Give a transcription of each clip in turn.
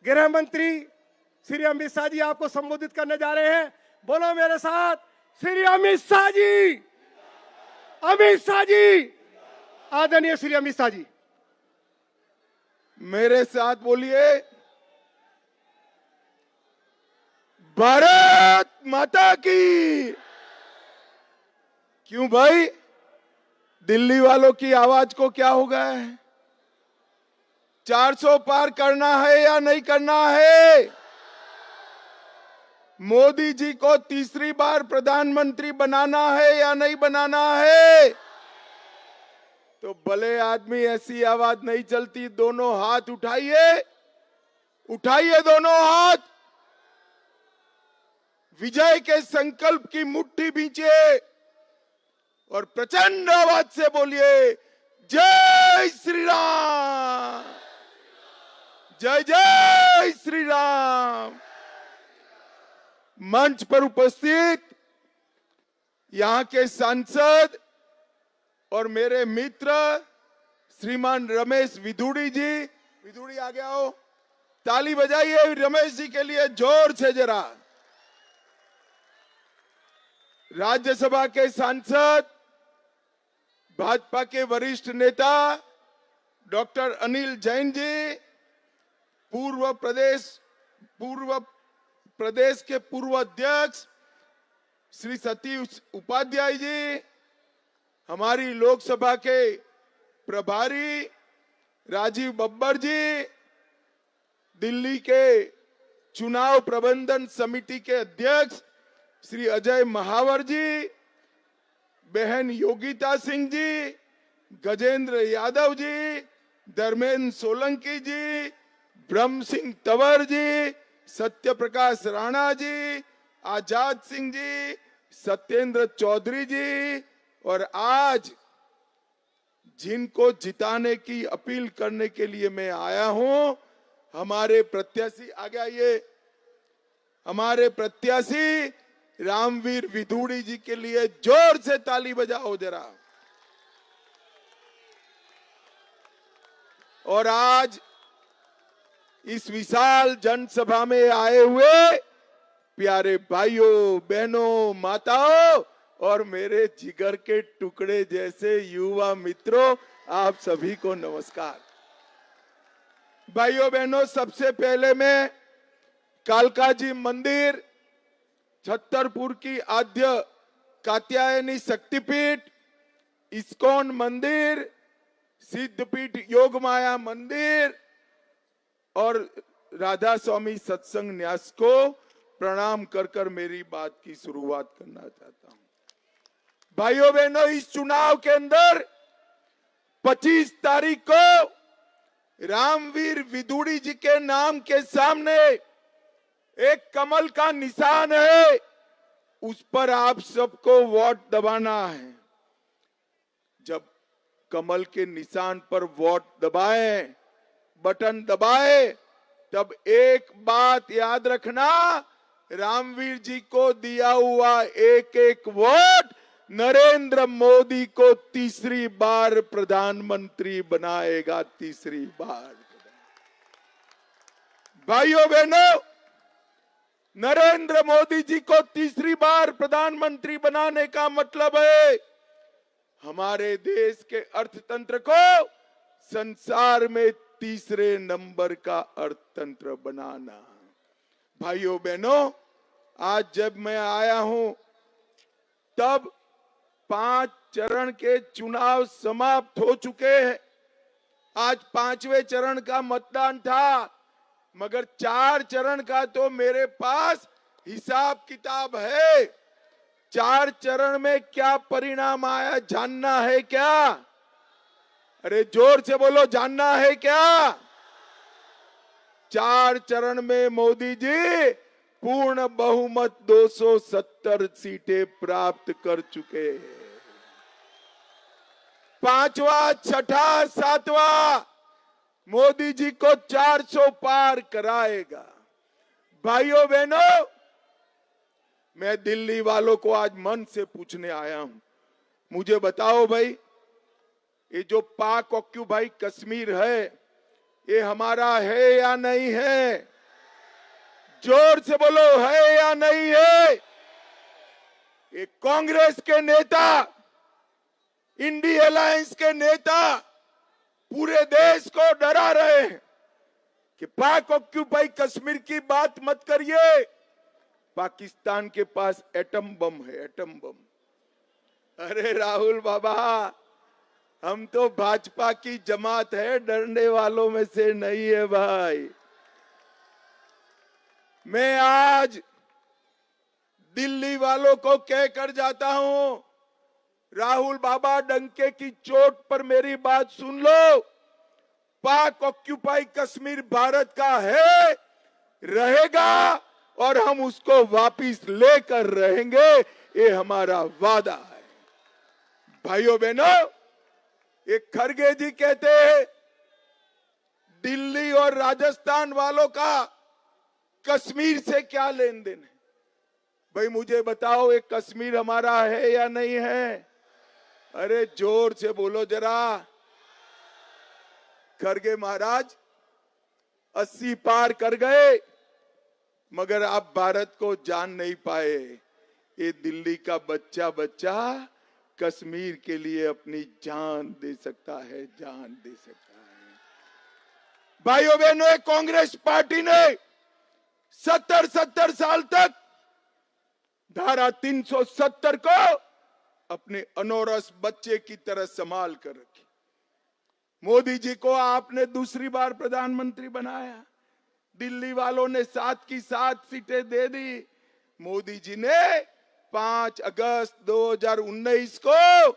गृह मंत्री श्री अमित शाह जी आपको संबोधित करने जा रहे हैं। बोलो मेरे साथ, श्री अमित शाह जी, अमित शाह जी, आदरणीय श्री अमित शाह जी। मेरे साथ बोलिए, भारत माता की। क्यों भाई, दिल्ली वालों की आवाज को क्या हो गया है? 400 पार करना है या नहीं करना है? मोदी जी को तीसरी बार प्रधानमंत्री बनाना है या नहीं बनाना है? तो भले आदमी ऐसी आवाज नहीं चलती। दोनों हाथ उठाइए, उठाइए दोनों हाथ, विजय के संकल्प की मुट्ठी भींचिए और प्रचंड आवाज से बोलिए, जय श्री राम, जय जय श्री राम। मंच पर उपस्थित यहां के सांसद और मेरे मित्र श्रीमान रमेश विधुड़ी जी, विधुड़ी आ गया हो, ताली बजाइए रमेश जी के लिए जोर से जरा। राज्यसभा के सांसद, भाजपा के वरिष्ठ नेता डॉक्टर अनिल जैन जी, पूर्व प्रदेश के पूर्व अध्यक्ष श्री सतीश उपाध्याय जी, हमारी लोकसभा के प्रभारी राजीव बब्बर जी, दिल्ली के चुनाव प्रबंधन समिति के अध्यक्ष श्री अजय महावर जी, बहन योगिता सिंह जी, गजेंद्र यादव जी, धर्मेंद्र सोलंकी जी, ब्रह्म सिंह तंवर जी, सत्य प्रकाश राणा जी, आजाद सिंह जी, सत्येंद्र चौधरी जी, और आज जिनको जिताने की अपील करने के लिए मैं आया हूं, हमारे प्रत्याशी, आगे आइए, हमारे प्रत्याशी रामवीर विधुड़ी जी के लिए जोर से ताली बजाओ जरा। और आज इस विशाल जनसभा में आए हुए प्यारे भाइयों, बहनों, माताओं और मेरे जिगर के टुकड़े जैसे युवा मित्रों, आप सभी को नमस्कार। भाइयों बहनों, सबसे पहले मैं कालका जी मंदिर, छतरपुर की आद्य कात्यायनी शक्तिपीठ, इस्कॉन मंदिर, सिद्धपीठ योग माया मंदिर और राधा स्वामी सत्संग न्यास को प्रणाम कर कर मेरी बात की शुरुआत करना चाहता हूं। भाइयों बहनों, इस चुनाव के अंदर 25 तारीख को रामवीर विधुड़ी जी के नाम के सामने एक कमल का निशान है, उस पर आप सबको वोट दबाना है। जब कमल के निशान पर वोट दबाएं, बटन दबाए, तब एक बात याद रखना, रामवीर जी को दिया हुआ एक एक वोट नरेंद्र मोदी को तीसरी बार प्रधानमंत्री बनाएगा, तीसरी बार। भाइयों बहनों, नरेंद्र मोदी जी को तीसरी बार प्रधानमंत्री बनाने का मतलब है हमारे देश के अर्थतंत्र को संसार में तीसरे नंबर का अर्थतंत्र बनाना। भाइयों बहनों, आज जब मैं आया हूं तब 5 चरण के चुनाव समाप्त हो चुके हैं। आज 5वें चरण का मतदान था, मगर 4 चरण का तो मेरे पास हिसाब किताब है। 4 चरण में क्या परिणाम आया जानना है क्या? अरे जोर से बोलो, जानना है क्या? 4 चरण में मोदी जी पूर्ण बहुमत 270 सीटें प्राप्त कर चुके हैं। 5वां, 6ठा, 7वां मोदी जी को 400 पार कराएगा। भाइयों बहनों, मैं दिल्ली वालों को आज मन से पूछने आया हूं, मुझे बताओ भाई, ये जो पाक ऑक्यूपाइड कश्मीर है, ये हमारा है या नहीं है? जोर से बोलो, है या नहीं है? ये कांग्रेस के नेता, इंडी अलायंस के नेता पूरे देश को डरा रहे हैं कि पाक ऑक्यूपाई कश्मीर की बात मत करिए, पाकिस्तान के पास एटम बम है, एटम बम। अरे राहुल बाबा, हम तो भाजपा की जमात है, डरने वालों में से नहीं है भाई। मैं आज दिल्ली वालों को कहकर जाता हूं, राहुल बाबा डंके की चोट पर मेरी बात सुन लो। पाक ऑक्यूपाई कश्मीर भारत का है, रहेगा और हम उसको वापिस लेकर रहेंगे, ये हमारा वादा है। भाइयों बहनों, एक खरगे जी कहते हैं दिल्ली और राजस्थान वालों का कश्मीर से क्या लेन देन है? भाई मुझे बताओ, ये कश्मीर हमारा है या नहीं है? अरे जोर से बोलो जरा। खरगे महाराज 80 पार कर गए, मगर आप भारत को जान नहीं पाए। ये दिल्ली का बच्चा बच्चा कश्मीर के लिए अपनी जान दे सकता है, जान दे सकता है। भाइयों बहनों, कांग्रेस पार्टी ने 70 साल तक धारा 370 को अपने अनौरस बच्चे की तरह संभाल कर रखी। मोदी जी को आपने दूसरी बार प्रधानमंत्री बनाया, दिल्ली वालों ने 7 की 7 सीटें दे दी। मोदी जी ने 5 अगस्त 2019 को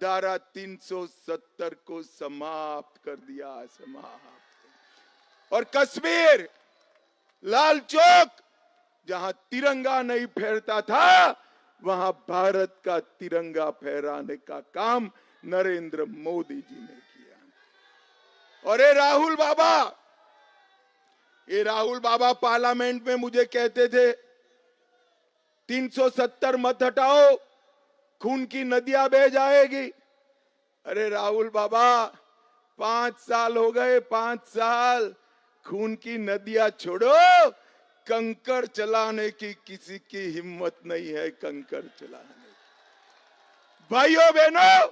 धारा 370 को समाप्त कर दिया, समाप्त। और कश्मीर, लाल चौक, जहां तिरंगा नहीं फहरता था, वहां भारत का तिरंगा फहराने का काम नरेंद्र मोदी जी ने किया। और ये राहुल बाबा पार्लियामेंट में मुझे कहते थे 370 मत हटाओ, खून की नदियां बह जाएगी। अरे राहुल बाबा, 5 साल हो गए, 5 साल, खून की नदियां छोड़ो, कंकड़ चलाने की किसी की हिम्मत नहीं है, कंकड़ चलाने की। भाइयों बहनों,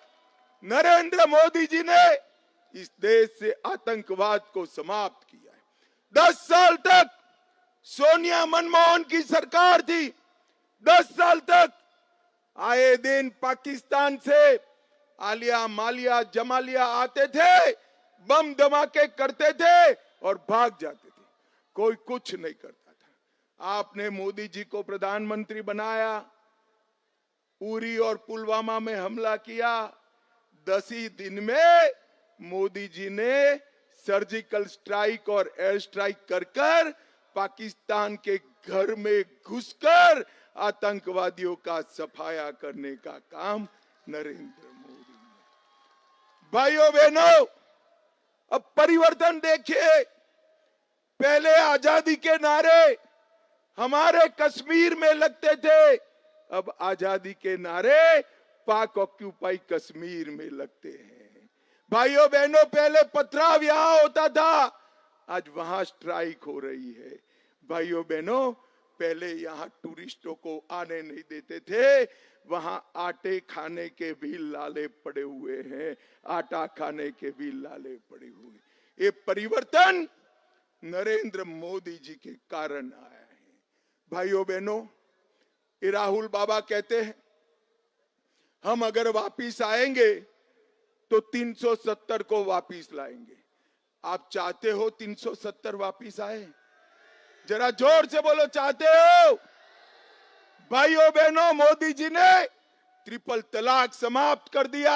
नरेंद्र मोदी जी ने इस देश से आतंकवाद को समाप्त किया है। 10 साल तक सोनिया मनमोहन की सरकार थी, 10 साल तक आए दिन पाकिस्तान से आलिया मालिया जमालिया आते थे, बम धमाके करते थे और भाग जाते थे, कोई कुछ नहीं करता था। आपने मोदी जी को प्रधानमंत्री बनाया, उरी और पुलवामा में हमला किया, 10 ही दिन में मोदी जी ने सर्जिकल स्ट्राइक और एयर स्ट्राइक कर पाकिस्तान के घर में घुसकर आतंकवादियों का सफाया करने का काम नरेंद्र मोदी ने। भाइयों बहनों, अब परिवर्तन देखिए। पहले आजादी के नारे हमारे कश्मीर में लगते थे, अब आजादी के नारे पाक ऑक्यूपाई कश्मीर में लगते हैं। भाइयों बहनों, पहले पथराव यहां होता था, आज वहां स्ट्राइक हो रही है। भाइयों बहनों, पहले यहां टूरिस्टों को आने नहीं देते थे, वहां आटे खाने के भी लाले पड़े हुए हैं, आटा खाने के भी लाले पड़े हुए। ये परिवर्तन नरेंद्र मोदी जी के कारण आया है। भाइयों बहनों, ये राहुल बाबा कहते हैं हम अगर वापिस आएंगे तो 370 को वापिस लाएंगे। आप चाहते हो 370 वापिस आए? जरा जोर से बोलो, चाहते हो? भाइयों बहनों, मोदी जी ने ट्रिपल तलाक समाप्त कर दिया।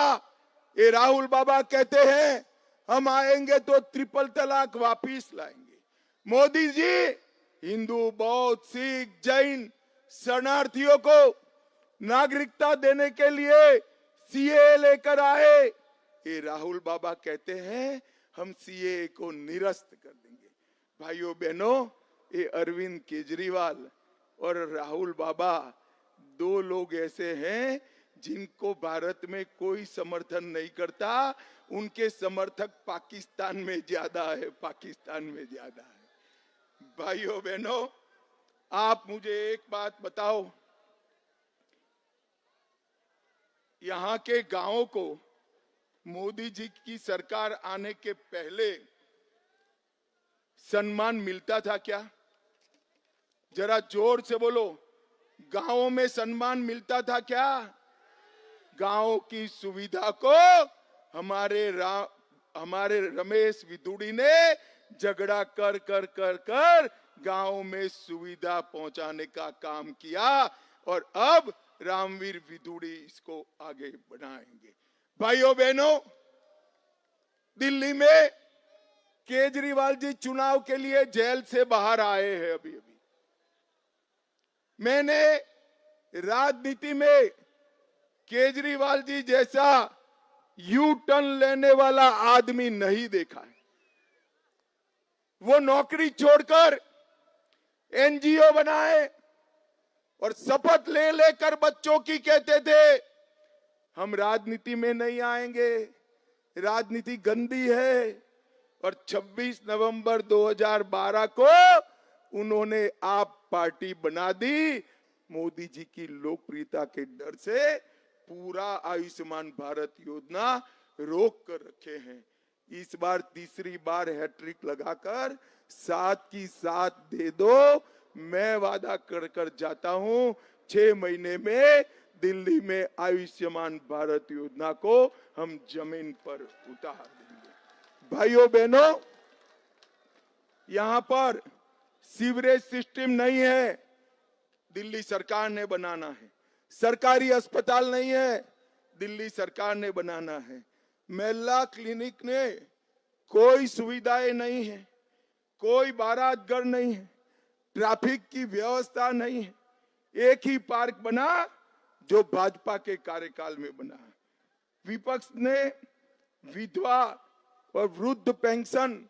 ये राहुल बाबा कहते हैं हम आएंगे तो ट्रिपल तलाक वापिस लाएंगे। मोदी जी हिंदू, बौद्ध, सिख, जैन शरणार्थियों को नागरिकता देने के लिए सीए लेकर आए। ये राहुल बाबा कहते हैं हम सीए को निरस्त कर देंगे। भाइयों बहनों, ये अरविंद केजरीवाल और राहुल बाबा 2 लोग ऐसे हैं जिनको भारत में कोई समर्थन नहीं करता, उनके समर्थक पाकिस्तान में ज्यादा है, पाकिस्तान में ज्यादा है। भाइयों बहनों, आप मुझे एक बात बताओ, यहां के गांवों को मोदी जी की सरकार आने के पहले सम्मान मिलता था क्या? जरा जोर से बोलो, गांवों में सम्मान मिलता था क्या? गांवों की सुविधा को हमारे रमेश विदुड़ी ने झगड़ा कर कर कर कर गांव में सुविधा पहुंचाने का काम किया और अब रामवीर विदुड़ी इसको आगे बढ़ाएंगे। भाइयों बहनों, दिल्ली में केजरीवाल जी चुनाव के लिए जेल से बाहर आए हैं अभी अभी। मैंने राजनीति में केजरीवाल जी जैसा यू टर्न लेने वाला आदमी नहीं देखा है। वो नौकरी छोड़कर एनजीओ बनाए और शपथ ले लेकर बच्चों की कहते थे हम राजनीति में नहीं आएंगे, राजनीति गंदी है। और 26 नवंबर 2012 को उन्होंने आप पार्टी बना दी। मोदी जी की लोकप्रियता के डर से पूरा आयुष्मान भारत योजना रोक कर रखे हैं। इस बार तीसरी बार हैट्रिक लगाकर 7 की 7 दे दो। मैं वादा कर कर जाता हूं 6 महीने में दिल्ली में आयुष्मान भारत योजना को हम जमीन पर उतार देंगे। भाइयों बहनों, यहां पर सीवरेज सिस्टम नहीं है, दिल्ली सरकार ने बनाना है। सरकारी अस्पताल नहीं है, दिल्ली सरकार ने बनाना है। महिला क्लिनिक ने कोई सुविधाएं नहीं है, कोई बारात घर नहीं है, ट्रैफिक की व्यवस्था नहीं है। एक ही पार्क बना जो भाजपा के कार्यकाल में बना। विपक्ष ने विधवा और वृद्ध पेंशन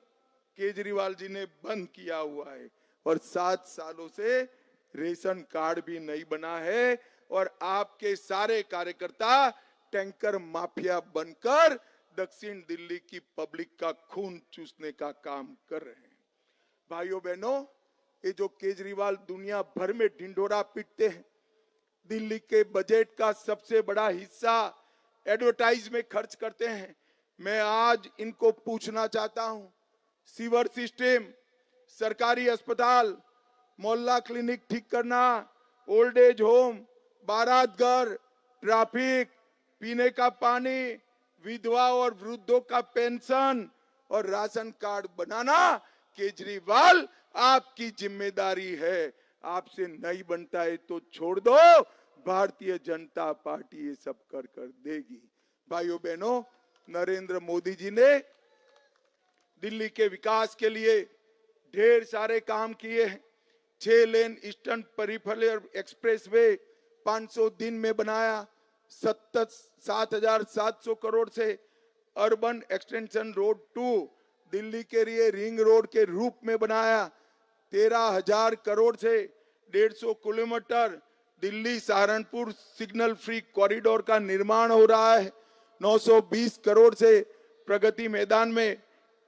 केजरीवाल जी ने बंद किया हुआ है और 7 सालों से रेशन कार्ड भी नहीं बना है। और आपके सारे कार्यकर्ता टैंकर माफिया बनकर दक्षिण दिल्ली की पब्लिक का खून चूसने का काम कर रहे हैं। भाइयों बहनों, ये जो केजरीवाल दुनिया भर में ढिंढोरा पीटते हैं, दिल्ली के बजट का सबसे बड़ा हिस्सा एडवर्टाइज में खर्च करते हैं। मैं आज इनको पूछना चाहता हूं, सीवर सिस्टम, सरकारी अस्पताल, मोहल्ला क्लिनिक ठीक करना, ओल्ड एज होम, बारात घर, ट्रैफिक, पीने का पानी, विधवा और वृद्धों का पेंशन और राशन कार्ड बनाना केजरीवाल आपकी जिम्मेदारी है। आपसे नहीं बनता है तो छोड़ दो, भारतीय जनता पार्टी ये सब कर कर देगी। भाइयों बहनों, नरेंद्र मोदी जी ने दिल्ली के विकास के लिए ढेर सारे काम किए हैं। 6 लेन ईस्टर्न पेरिफेरल एक्सप्रेसवे 500 दिन में बनाया। 7,700 करोड़ से अर्बन एक्सटेंशन रोड 2 दिल्ली के लिए रिंग रोड के रूप में बनाया। 13,000 करोड़ से 150 kilometre Delhi Saharanpur signal free corridor का निर्माण हो रहा है। 920 करोड़ से प्रगति मैदान में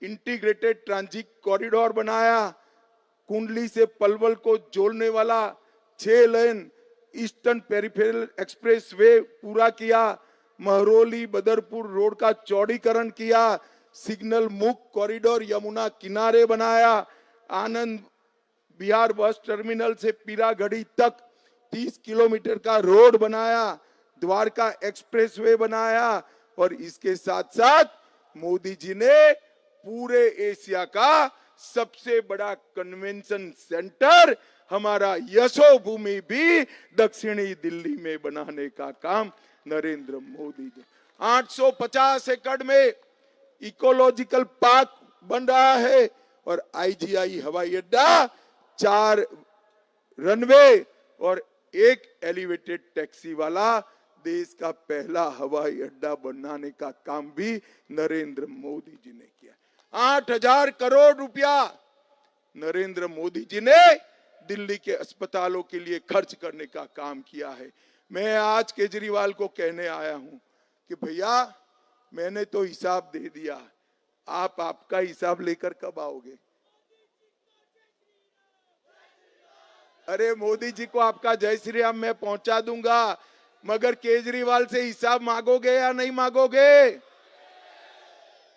इंटीग्रेटेड ट्रांजिट कॉरिडोर बनाया। कुंडली से पलवल को जोड़ने वाला 6 लेन ईस्टर्न पेरिफेरल एक्सप्रेसवे पूरा किया। महरौली बदरपुर रोड का चौड़ीकरण किया। सिग्नल मुक्त कॉरिडोर यमुना किनारे बनाया। आनंद बिहार बस टर्मिनल से पीरागढ़ी तक 30 किलोमीटर का रोड बनाया। द्वारका एक्सप्रेसवे बनाया। और इसके साथ साथ मोदी जी ने पूरे एशिया का सबसे बड़ा कन्वेंशन सेंटर हमारा यशोभूमि भी दक्षिणी दिल्ली में बनाने का काम नरेंद्र मोदी जी। 850 एकड़ में इकोलॉजिकल पार्क बन रहा है और आईजीआई हवाई अड्डा, 4 रनवे और 1 एलिवेटेड टैक्सी वाला देश का पहला हवाई अड्डा बनाने का काम भी नरेंद्र मोदी जी ने किया। 8,000 करोड़ रुपया नरेंद्र मोदी जी ने दिल्ली के अस्पतालों के लिए खर्च करने का काम किया है। मैं आज केजरीवाल को कहने आया हूं कि भैया मैंने तो हिसाब दे दिया, आप आपका हिसाब लेकर कब आओगे? अरे मोदी जी को आपका जय श्री राम मैं पहुंचा दूंगा, मगर केजरीवाल से हिसाब मांगोगे या नहीं मांगोगे?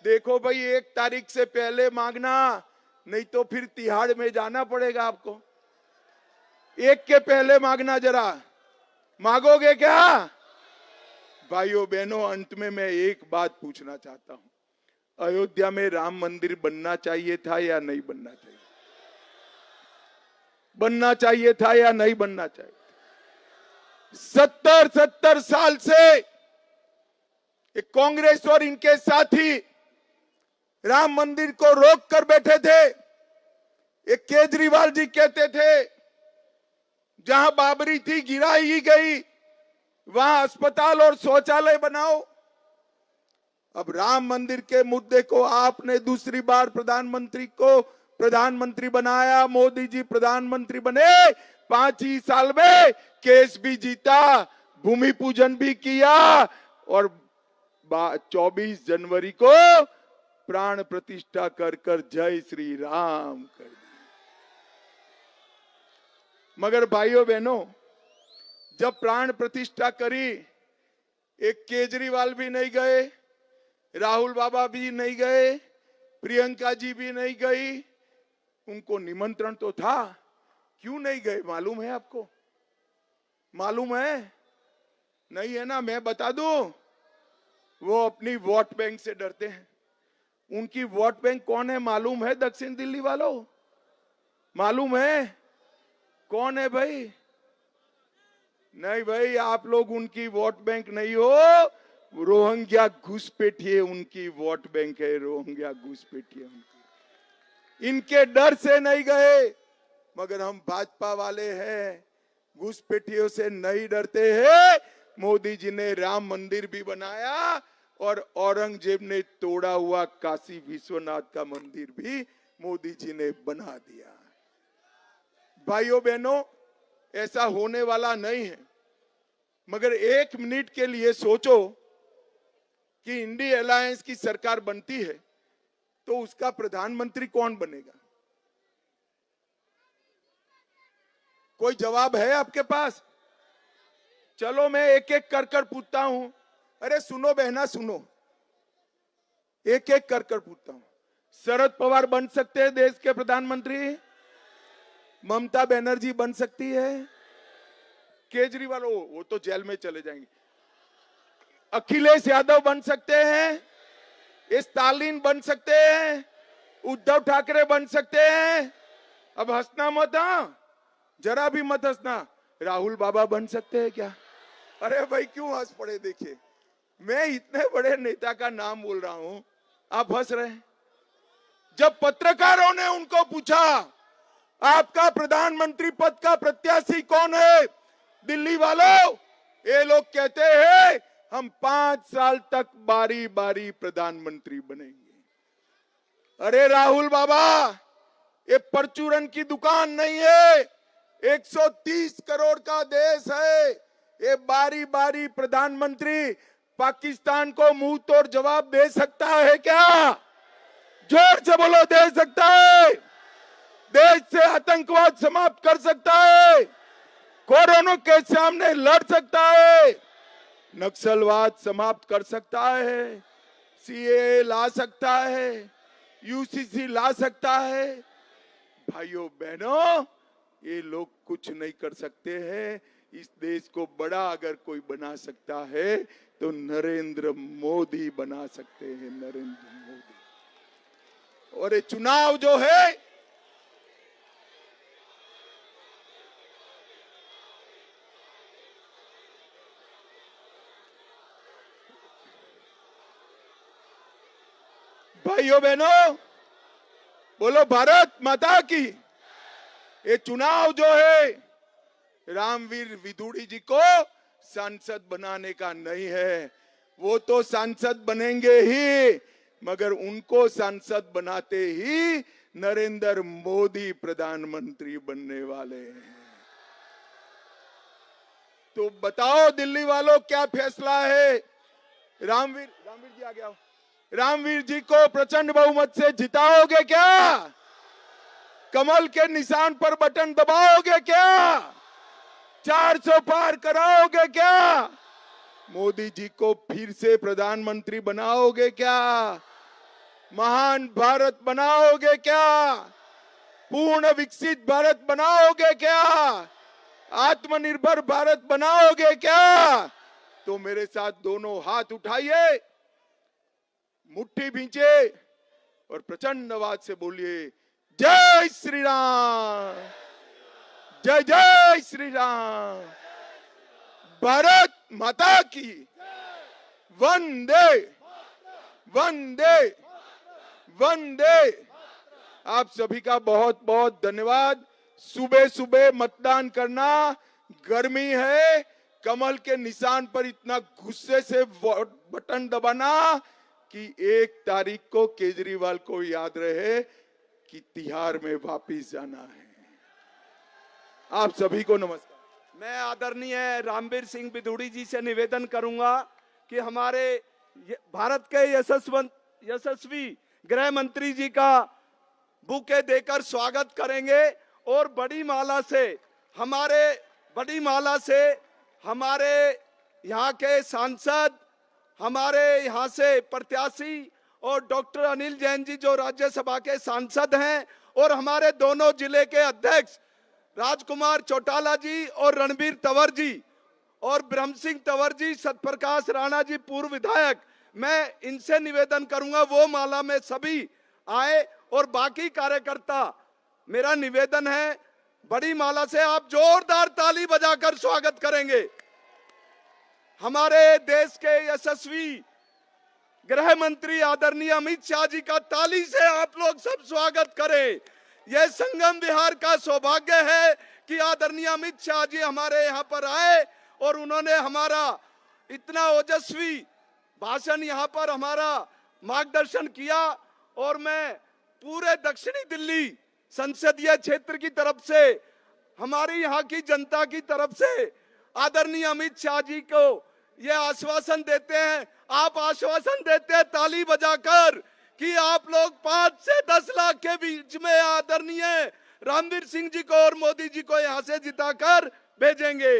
देखो भाई, 1 तारीख से पहले मांगना, नहीं तो फिर तिहाड़ में जाना पड़ेगा आपको। 1 के पहले मांगना, जरा मांगोगे क्या? भाइयों बहनों, अंत में मैं एक बात पूछना चाहता हूं, अयोध्या में राम मंदिर बनना चाहिए था या नहीं बनना चाहिए? बनना चाहिए था या नहीं बनना चाहिए? 70 साल से कांग्रेस और इनके साथी राम मंदिर को रोक कर बैठे थे। एक केजरीवाल जी कहते थे जहां बाबरी थी गिराई गई, वहां अस्पताल और शौचालय बनाओ। अब राम मंदिर के मुद्दे को आपने दूसरी बार प्रधानमंत्री को प्रधानमंत्री बनाया, मोदी जी प्रधानमंत्री बने, 5 ही साल में केस भी जीता, भूमि पूजन भी किया और 24 जनवरी को प्राण प्रतिष्ठा कर कर जय श्री राम कर दी। मगर भाइयों बहनों, जब प्राण प्रतिष्ठा करी, एक केजरीवाल भी नहीं गए, राहुल बाबा भी नहीं गए, प्रियंका जी भी नहीं गई। उनको निमंत्रण तो था, क्यों नहीं गए मालूम है आपको? मालूम है? नहीं है ना? मैं बता दूं, वो अपनी वोट बैंक से डरते हैं। उनकी वोट बैंक कौन है मालूम है? दक्षिण दिल्ली वालों, मालूम है कौन है भाई? नहीं भाई, आप लोग उनकी वोट बैंक नहीं हो, रोहिंग्या घुसपैठिए उनकी वोट बैंक है, रोहिंग्या घुसपैठिए उनकी। इनके डर से नहीं गए, मगर हम भाजपा वाले हैं, घुसपैठियों से नहीं डरते हैं। मोदी जी ने राम मंदिर भी बनाया और औरंगजेब ने तोड़ा हुआ काशी विश्वनाथ का मंदिर भी मोदी जी ने बना दिया। भाइयों बहनों, ऐसा होने वाला नहीं है। मगर 1 मिनट के लिए सोचो कि इंडिया अलायंस की सरकार बनती है तो उसका प्रधानमंत्री कौन बनेगा? कोई जवाब है आपके पास? चलो मैं एक एक कर कर पूछता हूं। अरे सुनो बहना सुनो, एक एक कर कर पूछता हूं। शरद पवार बन सकते हैं देश के प्रधानमंत्री? ममता बनर्जी बन सकती है? केजरीवाल वो तो जेल में चले जाएंगे। अखिलेश यादव बन सकते हैं? स्टालिन बन सकते हैं? उद्धव ठाकरे बन सकते हैं? अब हंसना मत, जरा भी मत हंसना। राहुल बाबा बन सकते हैं क्या? अरे भाई क्यों हंस पड़े? देखिए, मैं इतने बड़े नेता का नाम बोल रहा हूं, आप हंस रहे हैं। जब पत्रकारों ने उनको पूछा आपका प्रधानमंत्री पद का प्रत्याशी कौन है, दिल्ली वालों, ये लोग कहते हैं हम 5 साल तक बारी बारी प्रधानमंत्री बनेंगे। अरे राहुल बाबा, ये परचूरन की दुकान नहीं है, 130 करोड़ का देश है। ये बारी बारी प्रधानमंत्री पाकिस्तान को मुंह तोड़ जवाब दे सकता है क्या? जोर से बोलो, दे सकता है? देश से आतंकवाद समाप्त कर सकता है? कोरोना के सामने लड़ सकता है? नक्सलवाद समाप्त कर सकता है? सीए ला सकता है? यूसीसी ला सकता है? भाइयों बहनों, ये लोग कुछ नहीं कर सकते हैं। इस देश को बड़ा अगर कोई बना सकता है तो नरेंद्र मोदी बना सकते हैं, नरेंद्र मोदी। और ये चुनाव जो है, भाइयों बहनों, बोलो भारत माता की। ये चुनाव जो है रामवीर विदुड़ी जी को सांसद बनाने का नहीं है। वो तो सांसद बनेंगे ही, मगर उनको सांसद बनाते ही नरेंद्र मोदी प्रधानमंत्री बनने वाले हैं। तो बताओ दिल्ली वालों, क्या फैसला है? रामवीर जी आ गया, रामवीर जी को प्रचंड बहुमत से जिताओगे क्या? कमल के निशान पर बटन दबाओगे क्या? 400 पार कराओगे क्या? मोदी जी को फिर से प्रधानमंत्री बनाओगे क्या? महान भारत बनाओगे क्या? पूर्ण विकसित भारत बनाओगे क्या? आत्मनिर्भर भारत बनाओगे क्या? तो मेरे साथ दोनों हाथ उठाइए, मुट्ठी भींचे और प्रचंड आवाज से बोलिए, जय श्री राम, जय जय श्री राम, भारत माता की, वंदे वंदे वंदे। आप सभी का बहुत बहुत धन्यवाद। सुबह सुबह मतदान करना, गर्मी है, कमल के निशान पर इतना गुस्से से बटन दबाना कि 1 तारीख को केजरीवाल को याद रहे कि तिहाड़ में वापिस जाना है। आप सभी को नमस्कार। मैं आदरणीय रामवीर सिंह बिधूड़ी जी से निवेदन करूंगा कि हमारे भारत के यशस्वी गृह मंत्री जी का बुके देकर स्वागत करेंगे और बड़ी माला से हमारे यहाँ के सांसद, हमारे यहाँ से प्रत्याशी और डॉक्टर अनिल जैन जी जो राज्यसभा के सांसद हैं, और हमारे दोनों जिले के अध्यक्ष राजकुमार चौटाला जी और रणबीर तंवर जी और ब्रह्म सिंह तंवर जी, सतप्रकाश राणा जी पूर्व विधायक, मैं इनसे निवेदन करूंगा वो माला में सभी आए। और बाकी कार्यकर्ता, मेरा निवेदन है बड़ी माला से आप जोरदार ताली बजाकर स्वागत करेंगे। हमारे देश के यशस्वी गृह मंत्री आदरणीय अमित शाह जी का ताली से आप लोग सब स्वागत करें। यह संगम बिहार का सौभाग्य है कि आदरणीय अमित शाह जी हमारे यहाँ पर आए और उन्होंने हमारा इतना ओजस्वी भाषण यहाँ पर हमारा मार्गदर्शन किया। और मैं पूरे दक्षिणी दिल्ली संसदीय क्षेत्र की तरफ से, हमारी यहाँ की जनता की तरफ से आदरणीय अमित शाह जी को ये आश्वासन देते हैं, आप आश्वासन देते हैं ताली बजाकर कि आप लोग 5 से 10 लाख के बीच में आदरणीय रामवीर सिंह जी को और मोदी जी को यहाँ से जिताकर भेजेंगे।